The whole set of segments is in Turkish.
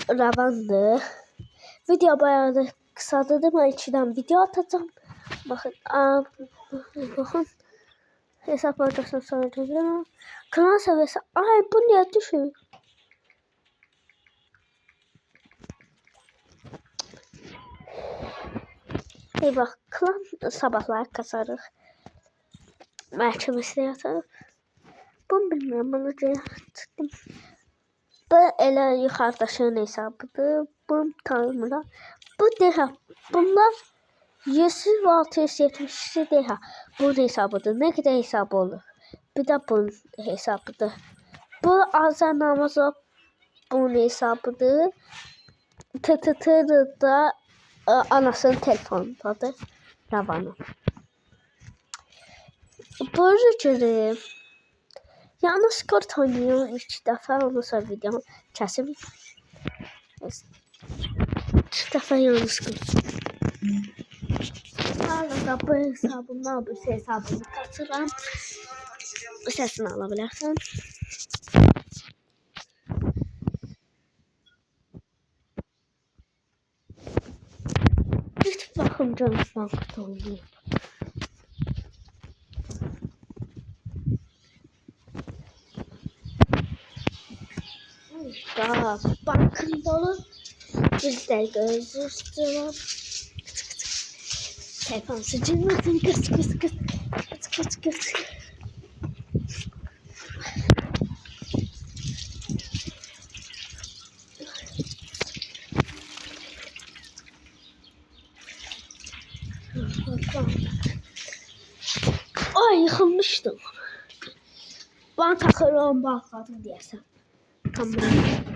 Ravandır. Video bayağı da kısadı değil mi? İçinden video atacağım. Bakın. Bakın. Hesap ortasını soracağım. Klan seviyesi. Ay bu niye düşüyor? İyi bak. Klan sabahlar kasarıq. Məhkəməsində yatarıq. Bunu bilmirəm. Bunu tuttum. Bu elə yuxarıdaşın hesabıdır. Bunu tanımıram. Bu deha. Bunlar 100 ve 672 deha. Bunun hesabıdır. Ne kadar hesabı olur? Bir de bunun hesabıdır. Bu Azər Namazov bunun hesabıdır. TTT'de da anasının telefonundadır. Ravanın. Böyle göreyim. Yalnız kort oynuyorum 3 defa. Ondan sonra videomu kesip 3 defa yalnız kort. Arada bu hesabımdan bu hesabımı kaçıram. Sesini alabilirsin. Hiç bakım canım bankta oynuyor. Daha bankın dolu. Biz de gözüstüyorum. Telefon sıcırmasın kız. Ay yıkılmıştım. Banka kırığım bağladım diyesem. Tamam.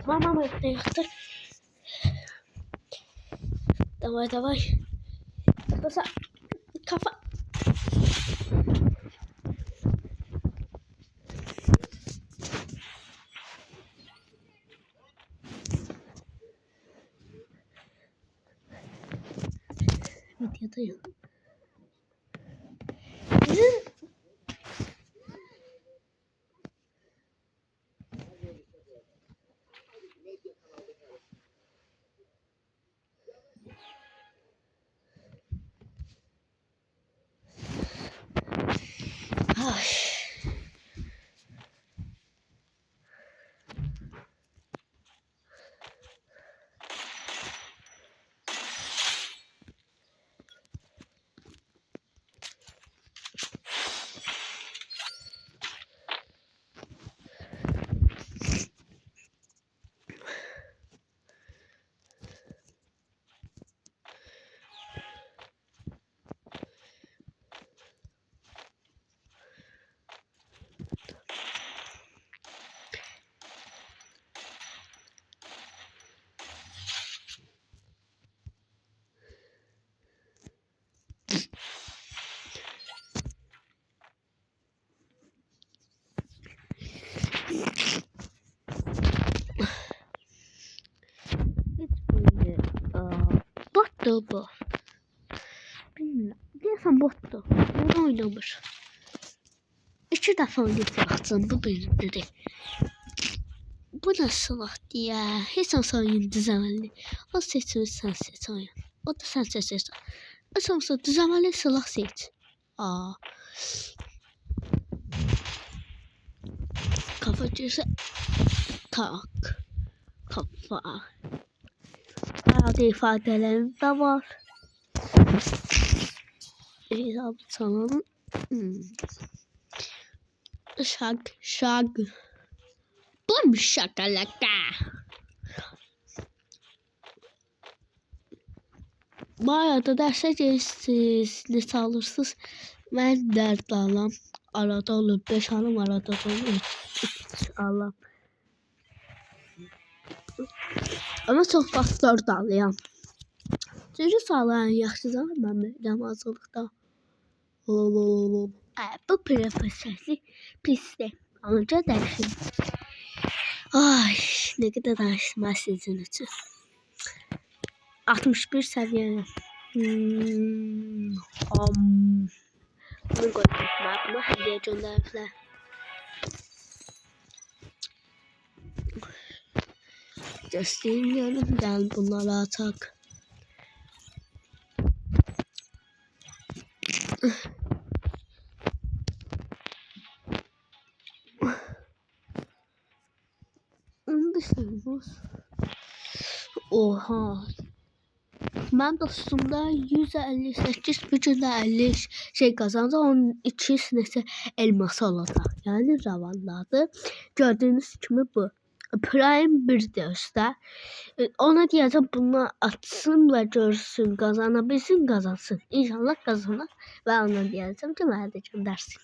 Mamam evde yaktı. Davay. Basa kafa. Videodayım. Ay. Bottu bu. Bilmiyorum. Diyorsan bottu. Bunu oynamış. 2 defa oynayacaksın bu bölümleri. Bu nasıl vakti ya? Hiç olsa oyun düzenli. O seçimi sen seç oyun. O da sen seçersin. Hiç olsa düzenli silah seç. Kafacısı tak. Kafa. Bazı ifadelerim de var. Hesap sanalım. Şag. Bum şakalaka. Bayağı da derse geçsiniz. Ne sağlırsınız? Ben dert alam. Arada olur 5 alım, arada olur 3 alım. Ama çok vaxt 4 alıyorum. Çünkü sağlayan yaxşı zaman ben namazlıqda. Bu profesörlük pisdir. Anca dərsim. Ay, ne kadar danışma sizin için. 61 seviye. Bunu koydum. Bunu hediye gönderdiler. göstereyim. Gel bunları atak. Onu düşünüyoruz. Oha. Ben dostumda 158 gücünde 50 şey kazandı. Onun 200 neyse elması olacak. Yani ravanladı. Gördüğünüz gibi bu. Prime 1 üstə. Ona diyeceğim bunu atsın ve görsün, kazanabilsin, kazansın. İnşallah kazanır ve ona diyeceğim ki bana da göndersin.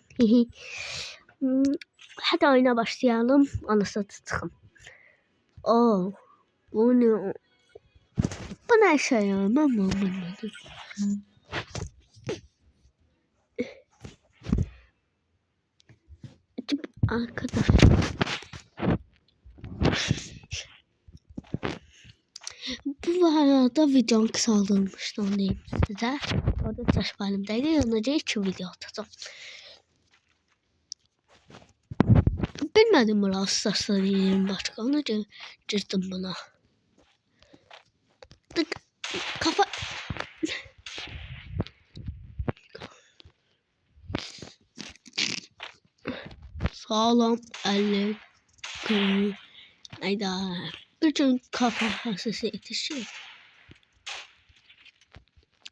Hadi oyuna başlayalım. Anasını tutayım. Oh, bu ne? Bu ne şey ya? Ben anlamadım. Arkadaşlar. Bu arada videom kısaldırmıştı, onu diyeyim size. Orada saç halimdeydi. Yanıca 2 video atacağım. Bilmedim Brawl Stars'ta diyeyim başka. Onu girdim buna. Tık. Kafa. Sağlam 50 kırmızı. Hayda. Bütün kafa hasası yetişiyor.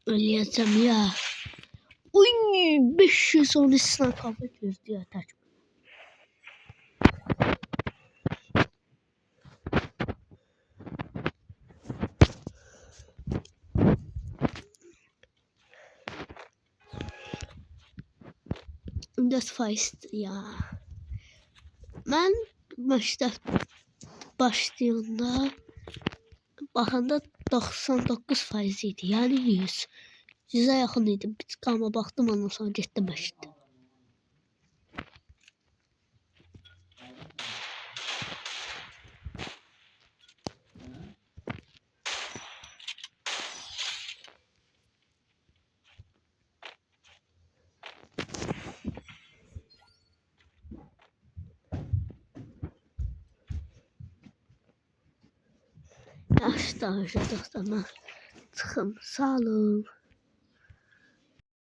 Öleceğim ya. Uy 510 ısına kafa gözlüğü atar. Das heißt ya. Ben maçta başlayanda baxanda 99% idi. Yani 100. 100'ə yaxın idi. Bir çıxama baxdım, ondan sonra getdim başladı. Yaxşı danışacaqsam çıxım. Sağ olun.